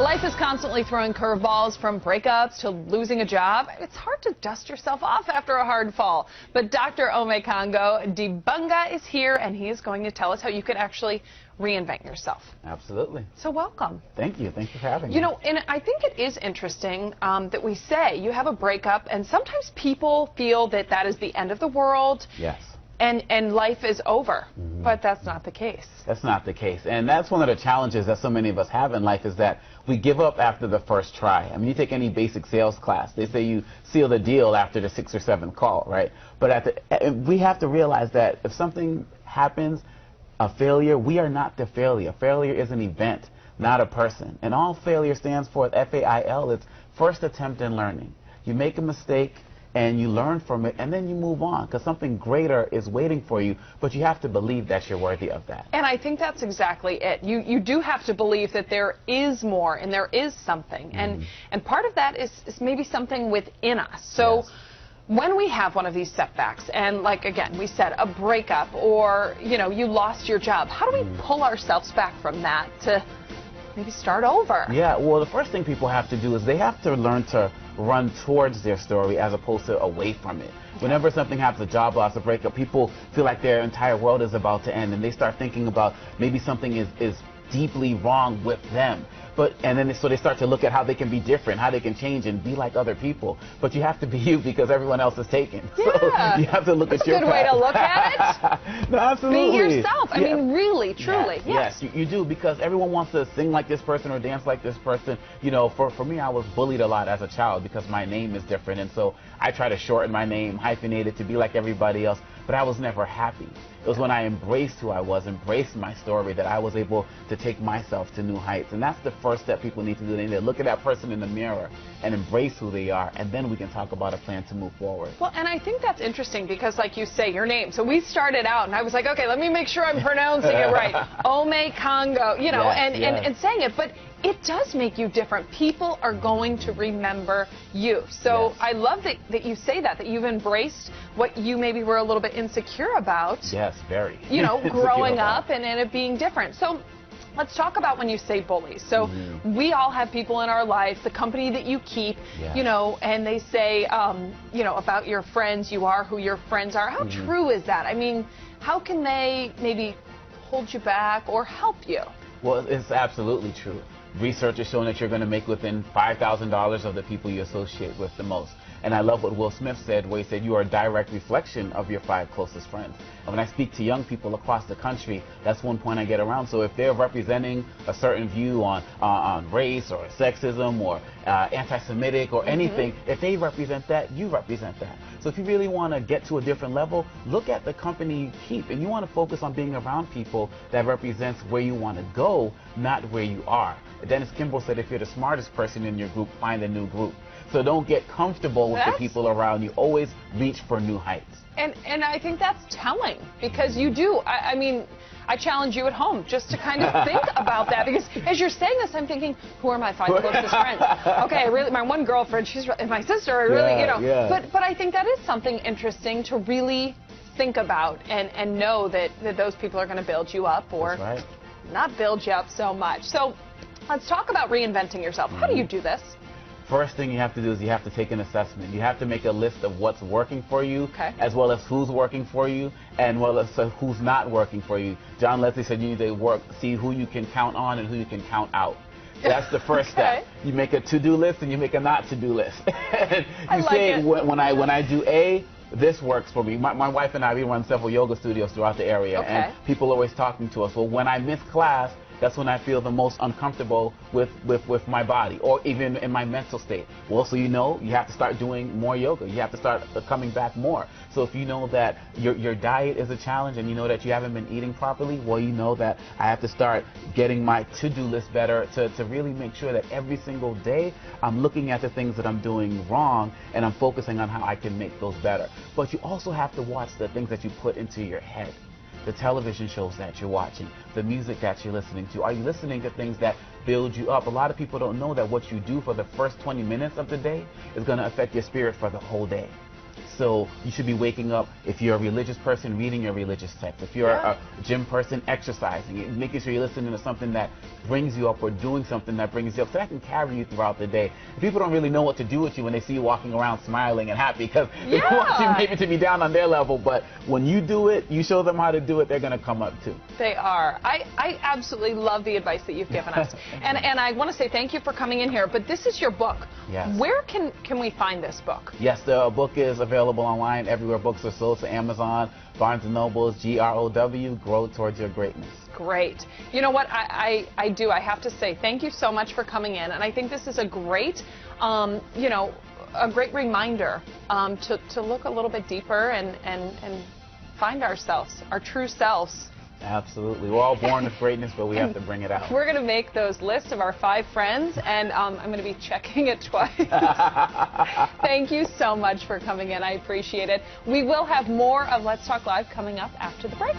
Life is constantly throwing curveballs, from breakups to losing a job. It's hard to dust yourself off after a hard fall. But Dr. Ome Congo Dibunga is here, and he is going to tell us how you can actually reinvent yourself. Absolutely. So welcome. Thank you. Thank you for having me. You know, and I think it is interesting that we say you have a breakup, and sometimes people feel that that is the end of the world. Yes. And life is over, but that's not the case. That's not the case. And that's one of the challenges that so many of us have in life, is that we give up after the first try. I mean, you take any basic sales class, they say you seal the deal after the 6th or 7th call, right? But we have to realize that if something happens, a failure, we are not the failure. Failure is an event, not a person. And all failure stands for, F-A-I-L, it's first attempt in learning. You make a mistake, and you learn from it, and then you move on, because something greater is waiting for you, but you have to believe that you're worthy of that. And I think that's exactly it. You do have to believe that there is more, and there is something, and part of that is maybe something within us. So Yes. when we have one of these setbacks, and like, again, we said a breakup, or, you know, you lost your job, how do we pull ourselves back from that to maybe start over? Yeah, well, the first thing people have to do is they have to learn to run towards their story as opposed to away from it. Whenever something happens, a job loss, a breakup, people feel like their entire world is about to end, and they start thinking about maybe something is deeply wrong with them. So they start to look at how they can be different, how they can change and be like other people. But you have to be you, because everyone else is taken. Yeah. So you have to look That's at your a good way path. to look at it. No, absolutely. Be yourself. I mean, really, truly. Yes, you do, because everyone wants to sing like this person or dance like this person. You know, for me, I was bullied a lot as a child because my name is different, and so I try to shorten my name, hyphenate it to be like everybody else, but I was never happy. It was when I embraced who I was, embraced my story, that I was able to take myself to new heights. And that's the first step people need to do. They need to look at that person in the mirror and embrace who they are, and then we can talk about a plan to move forward. Well, and I think that's interesting because, like you say, your name. So we started out, and I was like, okay, let me make sure I'm pronouncing it right. Ome Congo, you know, Yes, and saying it. But it does make you different. People are going to remember you. So Yes. I love that you say that you've embraced what you maybe were a little bit insecure about. Yes, very. You know, Insecure growing about. up and it being different. So let's talk about when you say bullies. So we all have people in our life, the company that you keep, Yes. you know, and they say, you know, about your friends, you are who your friends are. How true is that? I mean, how can they maybe hold you back or help you? Well, it's absolutely true. Research has shown that you're going to make within $5,000 of the people you associate with the most. And I love what Will Smith said, where he said you are a direct reflection of your 5 closest friends. And when I speak to young people across the country, that's one point I get around. So if they're representing a certain view on race or sexism or anti-Semitic or anything, if they represent that, you represent that. So if you really want to get to a different level, look at the company you keep, and you want to focus on being around people that represents where you want to go, not where you are. Dennis Kimball said, if you're the smartest person in your group, find a new group. So don't get comfortable with the people around you. Always reach for new heights. And I think that's telling, because you do. I mean, I challenge you at home just to kind of think about that, because as you're saying this, I'm thinking, who are my 5 closest friends? Okay, my one girlfriend, and my sister, you know. But I think that is something interesting to really think about and know that those people are going to build you up, or not build you up so much. So let's talk about reinventing yourself. How do you do this? First thing you have to do is you have to take an assessment. You have to make a list of what's working for you, Okay. as well as who's working for you, and well as who's not working for you. John Leslie said you need to see who you can count on and who you can count out. So that's the first step. You make a to-do list and you make a not to-do list. You say, when I do A, this works for me. My wife and I, we run several yoga studios throughout the area, and people always talking to us. Well, when I miss class, that's when I feel the most uncomfortable with my body, or even in my mental state. Well, so you know, you have to start doing more yoga. You have to start coming back more. So if you know that your diet is a challenge, and you know that you haven't been eating properly, well, you know that I have to start getting my to-do list better to really make sure that every single day I'm looking at the things that I'm doing wrong, and I'm focusing on how I can make those better. But you also have to watch the things that you put into your head. The television shows that you're watching, the music that you're listening to. Are you listening to things that build you up? A lot of people don't know that what you do for the first 20 minutes of the day is going to affect your spirit for the whole day. So you should be waking up, if you're a religious person, reading your religious text. If you're a gym person, exercising, making sure you're listening to something that brings you up or doing something that brings you up, so that can carry you throughout the day. People don't really know what to do with you when they see you walking around smiling and happy, because they want you maybe to be down on their level, but when you do it, you show them how to do it, they're going to come up too. They are. I absolutely love the advice that you've given us. and I want to say thank you for coming in here, but this is your book. Yes. Where can we find this book? Yes, the book is available online everywhere books are sold, so Amazon, Barnes & Noble's, GROW, Grow Towards Your Greatness. Great. You know what, I have to say thank you so much for coming in, and I think this is a great, you know, a great reminder to look a little bit deeper and find ourselves, our true selves. Absolutely. We're all born with greatness, but we have to bring it out. We're going to make those lists of our 5 friends, and I'm going to be checking it twice. Thank you so much for coming in. I appreciate it. We will have more of Let's Talk Live coming up after the break.